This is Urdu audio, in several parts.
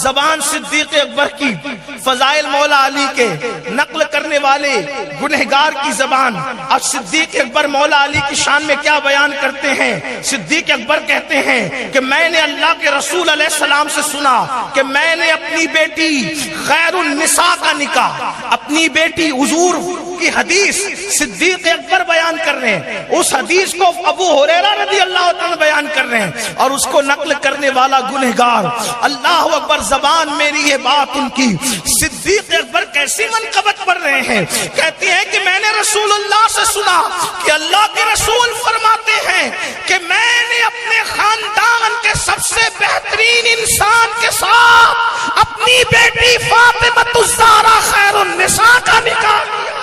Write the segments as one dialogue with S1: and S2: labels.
S1: زبان صدیق اکبر کی، فضائل مولا علی کے نقل کرنے والے گنہگار کی زبان. اب صدیق اکبر مولا علی کی شان میں کیا بیان کرتے ہیں؟ صدیق اکبر کہتے ہیں کہ میں نے اللہ کے رسول علیہ السلام سے سنا کہ میں نے اپنی بیٹی خیر النساء کا نکاح، اپنی بیٹی حضور کی حدیث صدیق اکبر بیان کر رہے ہیں، اس حدیث کو ابو ہریرہ رضی اللہ عنہ بیان کر رہے ہیں، اور اس کو نقل کرنے والا گنہگار. اللہ اکبر، زبان میری یہ بات ان کی. صدیق اکبر کیسی منقبت پڑھ رہے ہیں، کہتے ہیں کہ میں نے رسول اللہ سے سنا کہ اللہ کے رسول فرماتے ہیں کہ میں نے اپنے خاندان کے سب سے بہترین انسان کے ساتھ اپنی بیٹی فاطمہ الزہرا خیر النساء کا نکاح کیا.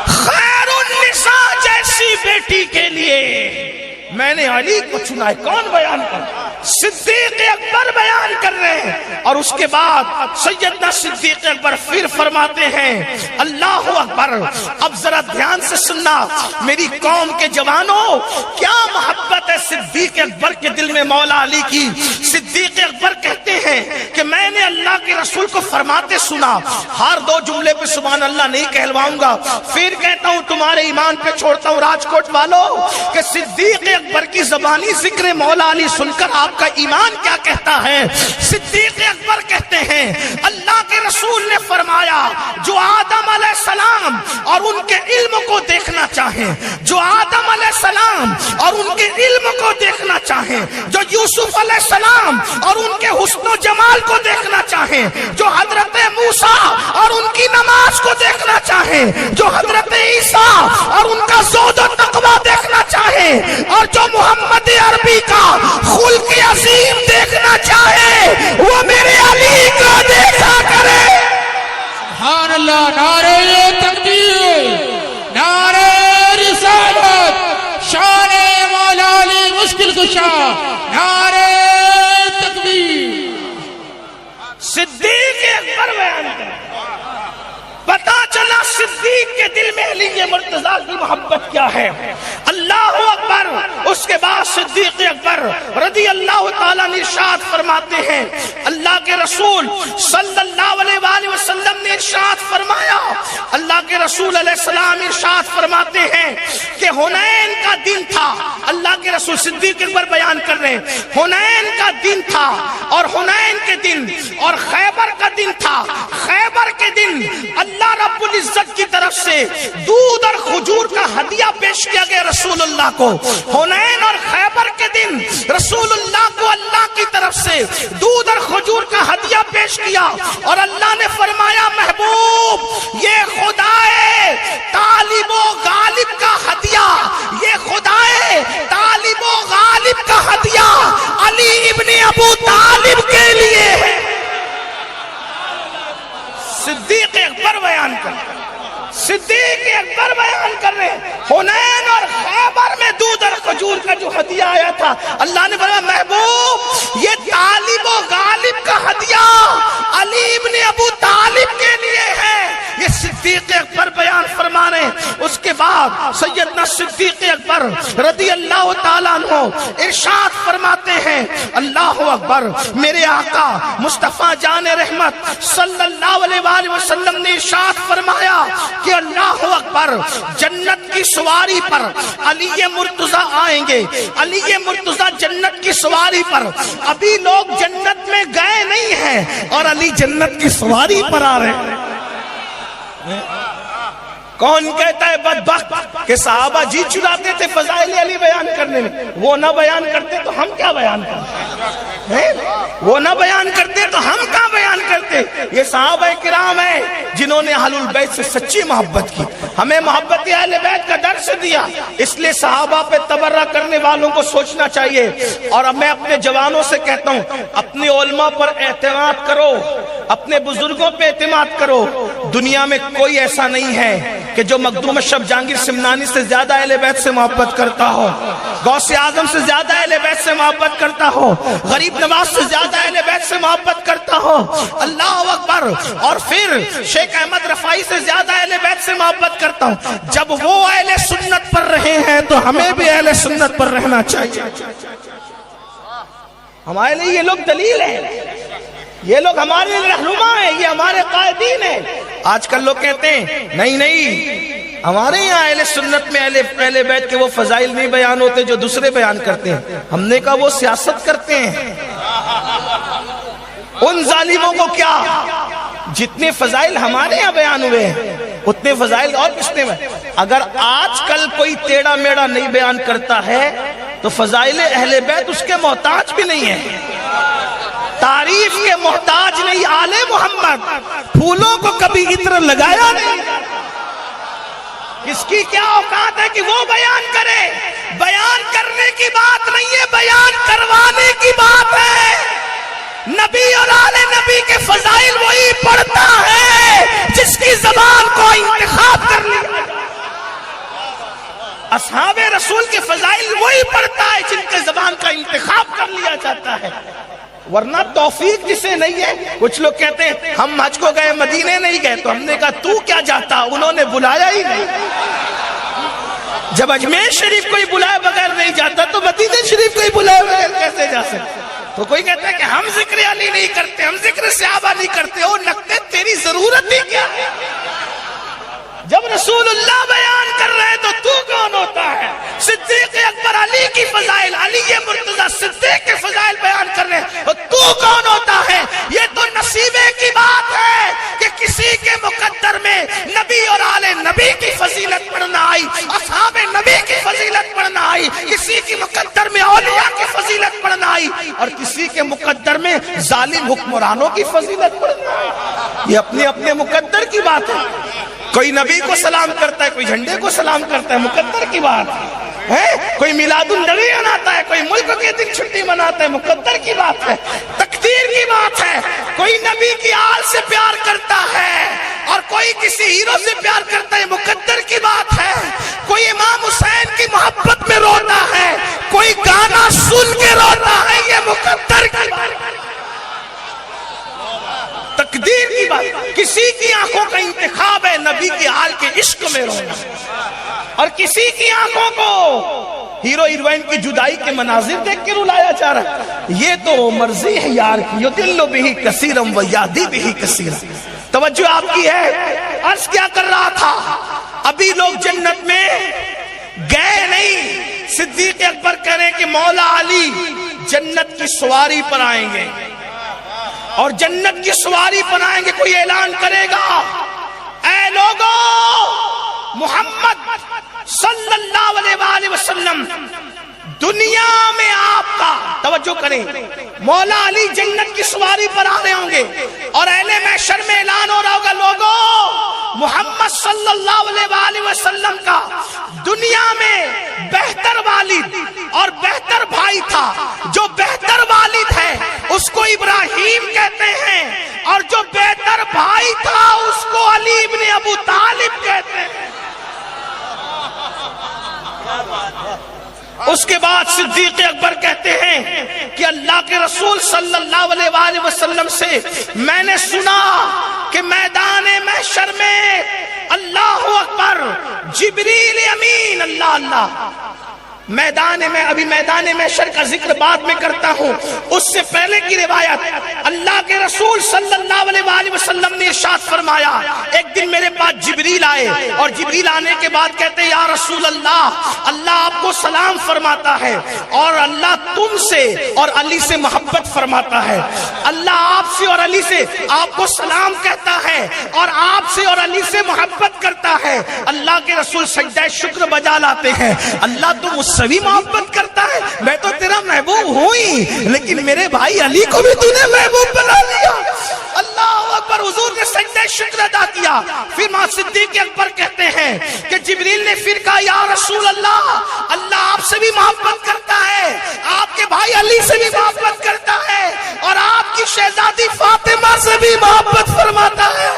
S1: خیر النساء جیسی بیٹی کے لیے میں نے علی کو چنا ہے. کون بیان کر؟ صدیق اکبر بیان کر رہے ہیں. اور اس کے بعد سیدنا صدیق اکبر پھر فرماتے ہیں اللہ اکبر. اب ذرا دھیان سے سننا میری قوم کے جوانوں، کیا محبت ہے صدیق اکبر کے دل میں مولا علی کی. صدیق اکبر کہتے ہیں کہ میں نے اللہ کے رسول کو فرماتے سنا. ہر دو جملے پہ سبحان اللہ نہیں کہلواؤں گا، پھر کہتا ہوں تمہارے ایمان پہ چھوڑتا ہوں راجکوٹ والوں، کہ صدیق اکبر کی زبانی ذکر مولا علی سن کر آپ کا ایمان کیا کہتا ہے. صدیق اکبر کہتے ہیں اللہ کے رسول نے فرمایا جو آدم علیہ السلام اور ان کے علم کو دیکھنا چاہیں، جو آدم علیہ السلام اور ان کے علم کو دیکھنا چاہیں، جو یوسف علیہ السلام اور ان کے حسن و جمال کو دیکھنا چاہیں، جو حضرت موسیٰ اور ان کی نماز کو دیکھنا چاہیں، جو حضرت عیسیٰ اور ان کا زہد و تقویٰ دیکھنا چاہیں، اور جو محمد عربی کا خلق عظیم دیکھنا چاہے وہ میرے علی کو دیکھا کرے.
S2: سبحان اللہ. نعرہ تکبیر، نعرہ رسالت، شان مولا علی مشکل کشا، نعرہ تکبیر.
S1: صدیق اکبر بیان کر، پتا چلا صدیق کے دل میں علی مرتضیٰ کی محبت کیا ہے. اللہ اکبر. اس کے بعد صدیق اکبر رضی اللہ تعالیٰ نے ارشاد فرماتے ہیں اللہ کے رسول صلی اللہ علیہ وآلہ وسلم نے ارشاد فرمایا، اللہ کے رسول علیہ السلام ارشاد فرماتے ہیں کہ حنین کا دن تھا. اللہ کے رسول صدیق اکبر بیان کر رہے ہیں حنین کا دن تھا، اور حنین کے دن اور خیبر کا دن تھا. خیبر کے دن اللہ رب العزت کی طرف سے دودھ اور کھجور کا ہدیہ پیش کیا گیا رسول اللہ کو. حنین اور خیبر کے دن رسول اللہ کو اللہ کی طرف سے دودھ اور کھجور کا ہدیہ پیش کیا، اور اللہ نے فرمایا محبوب یہ خدائے طالب و غالب کا ہدیہ، یہ خدائے طالب و غالب کا ہدیہ علی ابن ابو طالب کے لیے ہے. صدیق اکبر بیان کر، صدیق اکبر بیان کر رہے ہیں حنین اور خیبر میں دودھ اور کھجور کا جو ہدیہ آیا تھا، اللہ نے فرمایا محبوب یہ طالب و غالب کا ہدیہ علی ابن ابو طالب کے لیے ہے. یہ صدیق اکبر بیان فرما رہے ہیں. اس کے بعد سیدنا صدیق اکبر رضی اللہ تعالیٰ عنہ ارشاد فرماتے ہیں اللہ اکبر. میرے آقا مصطفیٰ جان رحمت صلی اللہ علیہ وآلہ وسلم نے ارشاد فرمایا کہ اللہ اکبر جنت کی سواری پر علی مرتضیٰ آئیں گے. علی مرتضیٰ جنت کی سواری پر، ابھی لوگ جنت میں گئے نہیں ہیں اور علی جنت کی سواری پر آ رہے ہیں. کون کہتا ہے بدبخت کہ صحابہ جی چراتے تھے فضائل علی بیان کرنے میں؟ وہ نہ بیان کرتے تو ہم کیا بیان کرتے؟ وہ نہ بیان کرتے تو ہم کیا بیان کرتے؟ یہ صحابہ کرام ہیں جنہوں نے اہل البیت سے سچی محبت کی، ہمیں محبت اہل بیت کا درس دیا. اس لیے صحابہ پہ تبرہ کرنے والوں کو سوچنا چاہیے. اور اب میں اپنے جوانوں سے کہتا ہوں اپنے علماء پر اعتماد کرو، اپنے بزرگوں پہ اعتماد کرو. دنیا میں کوئی ایسا نہیں ہے کہ جو مخدوم اشرف جہانگیر سمنانی سے زیادہ اہل بیت سے محبت کرتا ہو، غوث اعظم سے زیادہ اہل بیت سے محبت کرتا ہو، غریب نواز سے زیادہ اہل بیت سے محبت کرتا ہو. اللہ اکبر. اور پھر شیخ احمد رفاعی سے زیادہ اہل بیت سے محبت کرتا ہوں. جب وہ اہل سنت پر رہے ہیں تو ہمیں بھی اہل سنت پر رہنا چاہیے. ہمارے لیے یہ لوگ دلیل ہیں، یہ لوگ ہمارے لیے رہنما ہیں، یہ ہمارے قائدین ہیں۔ آج کل لوگ کہتے ہیں نہیں ہمارے یہاں اہل سنت میں اہل بیت کے وہ فضائل نہیں بیان ہوتے جو دوسرے بیان کرتے ہیں۔ ہم نے کہا وہ سیاست کرتے ہیں، ان ظالموں کو کیا، جتنے فضائل ہمارے یہاں بیان ہوئے ہیں اتنے فضائل اور کس نے اگر آج کل کوئی ٹیڑھا میڑا نہیں بیان کرتا ہے تو فضائل اہل بیت اس کے محتاج بھی نہیں ہے، تعریف کے محتاج نہیں۔ آل محمد پھولوں کو کبھی عطر لگایا نہیں، کس کی کیا اوقات ہے کہ وہ بیان کرے؟ بیان کرنے کی بات نہیں ہے، بیان کروانے کی بات ہے۔ نبی اور آل نبی کے فضائل وہی پڑھتا ہے جس کی زبان کو انتخاب کر لیا، اصحاب رسول کے فضائل وہی پڑھتا ہے جن کے زبان کا انتخاب کر لیا جاتا ہے، ورنہ توفیق جسے نہیں ہے۔ کچھ لوگ کہتے ہیں ہم حج کو گئے مدینے نہیں گئے، تو ہم نے کہا تو کیا جاتا، انہوں نے بلایا ہی نہیں۔ جب اجمیر شریف کو ہی بلائے بغیر نہیں جاتا تو مدینہ شریف کو ہی بلائے بغیر کیسے جا سکتے؟ تو کوئی کہتا ہے کہ ہم ذکر علی نہیں کرتے، ہم ذکر صحابہ نہیں کرتے، او نکتے تیری ضرورت ہی کیا ہے؟ جب رسول اللہ بیان کر رہے ہیں تو کون ہوتا ہے؟ صدیق اکبر علی کی فضائل، علی مرتضی صدیق کے فضائل بیان کر رہے ہیں تو کون ہوتا ہے؟ یہ تو نصیبے کی بات ہے کہ کسی کے مقدر میں نبی اور آل نبی کی فضیلت پڑھنا آئی، اصحاب نبی کی فضیلت پڑھنا آئی، کسی کی مقدر میں اولیاء کی فضیلت پڑھنا آئی، اور کسی کے مقدر میں ظالم حکمرانوں کی فضیلت پڑھنا آئی۔ یہ اپنے اپنے مقدر کی بات ہے، کوئی نبی کو سلام کرتا ہے، کوئی جھنڈے کو سلام کرتا ہے، مقدر کی بات ہے، کوئی میلاد النبی مناتا ہے، کوئی ملک کے دن چھٹی مناتا ہے، مقدر کی بات ہے، تقدیر کی بات ہے۔ کوئی نبی کی آل سے پیار کرتا ہے اور کوئی کسی ہیرو سے پیار کرتا ہے، مقدر کی بات ہے۔ کوئی امام حسین کی محبت میں روتا ہے، کوئی گانا سن کے روتا ہے، یہ مقدر کی بات ہے، تقدیر کی بات۔ کسی کی آنکھوں کا انتخاب ہے نبی کے آل کے عشق میں رونا، اور کسی کی آنکھوں کو ہیرو ہیروئن کی جدائی کے مناظر دیکھ کے رلایا جا رہا ہے۔ یہ تو مرضی ہے یار کی، یدل بہ کثیرم ویادی بہ کثیرا۔ توجہ آپ کی ہے، عرض کیا کر رہا تھا، ابھی لوگ جنت میں گئے نہیں۔ صدیق اکبر کہہ رہے ہیں کہ مولا علی جنت کی سواری پر آئیں گے، اور جنت کی سواری پر آئیں گے، کوئی اعلان کرے گا اے لوگو محمد صلی اللہ علیہ وآلہ وسلم دنیا میں آپ کا، توجہ کریں، مولا علی جنت کی سواری پر آ رہے ہوں گے اور اہل محشر میں اعلان ہو رہا ہوگا لوگوں محمد صلی اللہ علیہ وآلہ وسلم کا دنیا میں بہتر والد اور بہتر بھائی تھا، جو بہتر والد ہے اس کو ابراہیم کہتے ہیں، اور جو بہتر بھائی تھا اس کو علی ابن ابو طالب کہتے ہیں۔ اس کے بعد صدیق اکبر کہتے ہیں کہ اللہ کے رسول صلی اللہ علیہ وآلہ وسلم سے میں نے سنا کہ میدان محشر میں اللہ اکبر جبریل امین، اللہ اللہ، میدان میں ابھی میدان محشر کا ذکر بعد میں کرتا ہوں، اس سے پہلے کی روایت، اللہ کے رسول صلی اللہ علیہ وآلہ وسلم نے ارشاد فرمایا، ایک دن میرے پاس جبریل آئے، اور جبریل آنے کے بعد کہتے ہیں یا رسول اللہ، اللہ آپ کو سلام فرماتا ہے اور اللہ تم سے اور علی سے محبت فرماتا ہے، اللہ آپ سے اور علی سے آپ کو سلام کہتا ہے اور آپ سے اور علی سے محبت کرتا ہے۔ اللہ کے رسول سجدہ شکر بجا لاتے ہیں، اللہ تم اس سے بھی محبت کرتا ہے، میں تو تیرا محبوب ہوں ہی، لیکن میرے بھائی علی کو بھی تو نے محبوب بنا لیا۔ اللہ اکبر، حضور نے سجدہ شکر ادا کیا۔ پھر ماں صدیق اکبر کہتے ہیں کہ جبریل نے پھر کہا یا رسول اللہ، اللہ آپ سے بھی محبت کرتا ہے، آپ کے بھائی علی سے بھی محبت کرتا ہے، اور آپ کی شہزادی فاطمہ سے بھی محبت فرماتا ہے۔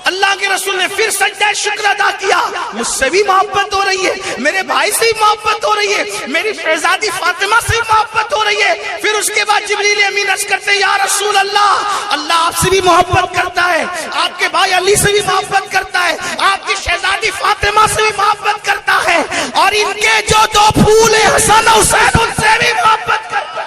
S1: اللہ کے رسول نے پھر سجدہ شکر ادا کیا، مجھ سے بھی محبت ہو رہی ہے، میرے بھائی سے بھی محبت ہو رہی ہے، میری شہزادی فاطمہ سے بھی محبت ہو رہی ہے۔ پھر اس کے بعد جبریل امین عرض کرتے ہیں یا رسول اللہ، اللہ آپ سے بھی محبت کرتا ہے، آپ کے بھائی علی سے بھی محبت کرتا ہے، آپ کی شہزادی فاطمہ سے بھی محبت کرتا ہے، اور ان کے جو دو پھول ہیں حسن حسین ان سے بھی محبت کرتا ہے۔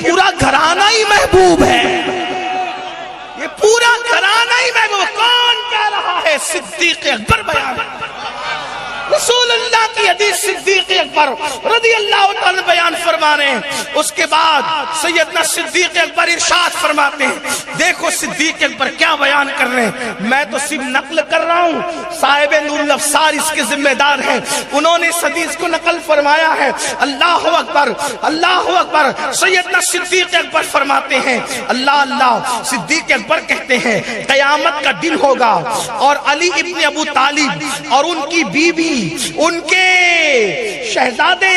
S1: پورا گھرانہ ہی محبوب ہے؟ یہ پورا گھرانہ ہی محبوب؟ کون کہہ رہا ہے؟ صدیق اکبر بیان، رسول اللہ کی حدیث صدیق اکبر رضی اللہ تعالی بیان فرما رہے ہیں۔ اس کے بعد سیدنا صدیق اکبر ارشاد فرماتے ہیں، دیکھو صدیق اکبر کیا بیان کر رہے ہیں، میں تو صرف نقل کر رہا ہوں، صاحب نور الافسار اس کے ذمہ دار ہیں، انہوں نے اس حدیث کو نقل فرمایا ہے۔ اللہ اکبر، اللہ اکبر۔ سیدنا صدیق اکبر فرماتے ہیں، اللہ اللہ، صدیق اکبر کہتے ہیں قیامت کا دن ہوگا اور علی ابن ابو طالب اور ان کی بیوی، ان کے شہزادے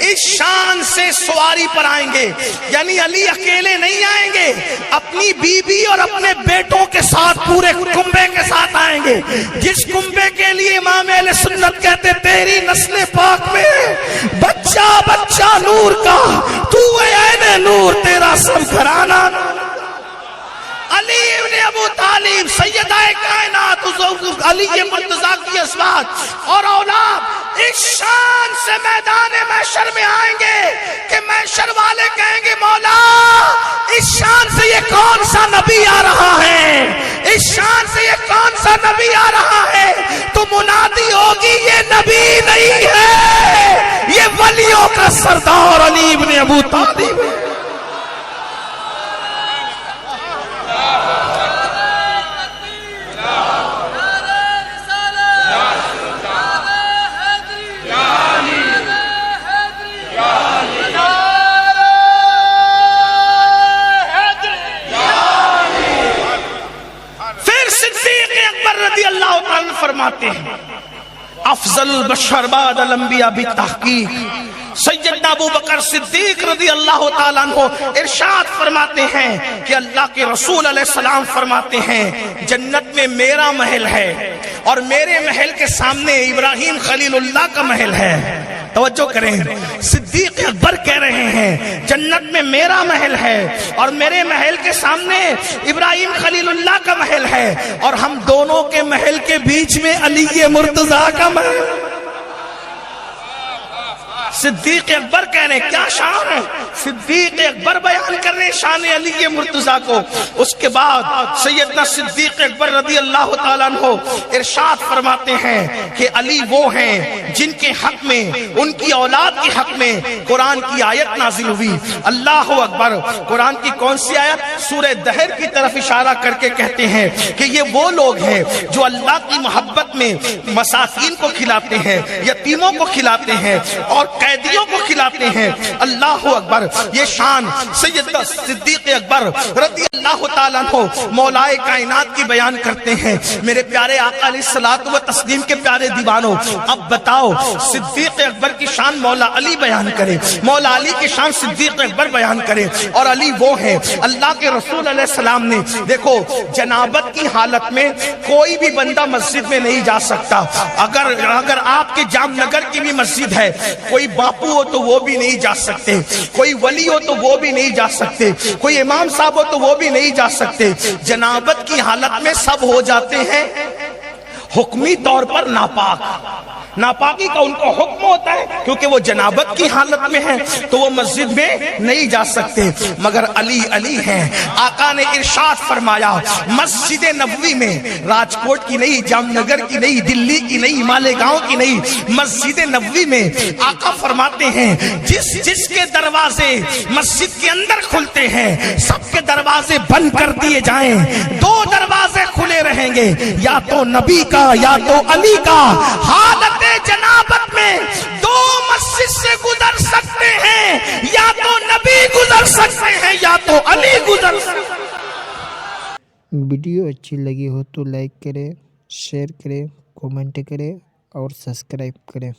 S1: اس شان سے سواری پر آئیں گے، یعنی علی اکیلے نہیں آئیں گے، اپنی بیوی اور اپنے بیٹوں کے ساتھ پورے کنبے کے ساتھ آئیں گے، جس کنبے کے لیے امام اہل سنت کہتے تیری نسل پاک میں بچہ بچہ نور کا، تو اے عین نور، تیرا سب گھرانہ علی ابن ابو طالب سیدہ کائنات علی مرتضیٰ کی ازواج اور اولاد اس شان سے میدان محشر میں آئیں گے کہ محشر والے کہیں گے مولا اس شان سے یہ کون سا نبی آ رہا ہے، اس شان سے یہ کون سا نبی آ رہا ہے، تو منادی ہوگی یہ نبی نہیں ہے، یہ ولیوں کا سردار علی ابن ابو طالب۔ فرماتے ہیں افضل البشر بعد الانبیاء بالتحقیق، سیدنا ابو بکر صدیق رضی اللہ تعالیٰ عنہ ارشاد فرماتے ہیں کہ اللہ کے رسول علیہ السلام فرماتے ہیں جنت میں میرا محل ہے اور میرے محل کے سامنے ابراہیم خلیل اللہ کا محل ہے۔ توجہ کریں، صدیق اکبر کہہ رہے ہیں جنت میں میرا محل ہے اور میرے محل کے سامنے ابراہیم خلیل اللہ کا محل ہے، اور ہم دونوں کے محل کے بیچ میں علی مرتضیٰ کا محل۔ صدیق اکبر کہہ رہے ہیں کیا شان ہے، صدیق اکبر بیان کر رہے ہیں شان علی مرتضیٰ کو۔ اس کے بعد سیدنا صدیق اکبر رضی اللہ تعالیٰ عنہ ارشاد فرماتے ہیں کہ علی وہ ہیں جن کے حق میں، ان کی اولاد کے حق میں قرآن کی آیت نازل ہوئی۔ اللہ اکبر۔ قرآن کی کون سی آیت؟ سورہ دہر کی طرف اشارہ کر کے کہتے ہیں کہ یہ وہ لوگ ہیں جو اللہ کی محبت میں مساکین کو کھلاتے ہیں، یتیموں کو کھلاتے ہیں اور قیدیوں کو کھلاتے ہیں۔ اللہ اکبر۔ یہ شان سیدنا صدیق اکبر رضی اللہ تعالیٰ عنہ مولائے کائنات کی بیان کرتے ہیں۔ میرے پیارے آقا علیہ الصلوۃ والتسلیم کے پیارے دیوانوں، اب بتاؤ صدیق اکبر کی شان مولا علی بیان کرے، مولا علی کی شان صدیق اکبر بیان کرے، اور علی وہ ہیں اللہ کے رسول علیہ السلام نے دیکھو جنابت کی حالت میں کوئی بھی بندہ مسجد میں نہیں جا سکتا۔ اگر آپ کے جام نگر کی بھی مسجد ہے، کوئی باپو ہو تو وہ بھی نہیں جا سکتے، کوئی ولی ہو تو وہ بھی نہیں جا سکتے، کوئی امام صاحب ہو تو وہ بھی نہیں جا سکتے۔ جنابت کی حالت میں سب ہو جاتے ہیں حکمی طور پر ناپاک، ناپاکی کا ان کو حکم ہوتا ہے کیونکہ وہ جنابت کی حالت میں ہیں تو وہ مسجد میں نہیں جا سکتے، مگر علی علی ہیں۔ آقا نے ارشاد فرمایا مسجد نبوی میں، راجکوٹ کی نہیں، جام نگر کی نہیں، دلی کی نہیں، مالیگاؤں کی نہیں، مسجد نبوی میں آقا فرماتے ہیں جس کے دروازے مسجد کے اندر کھلتے ہیں سب کے دروازے بند کر دیے جائیں، دو دروازے کھلے رہیں گے، یا تو نبی کا یا تو علی کا۔ حالت جنابت میں دو مسجد سے گزر سکتے ہیں، یا تو نبی گزر سکتے ہیں یا تو علی گزر سکتے ہیں۔
S3: ویڈیو اچھی لگی ہو تو لائک کریں، شیئر کریں، کومنٹ کریں اور سبسکرائب کریں۔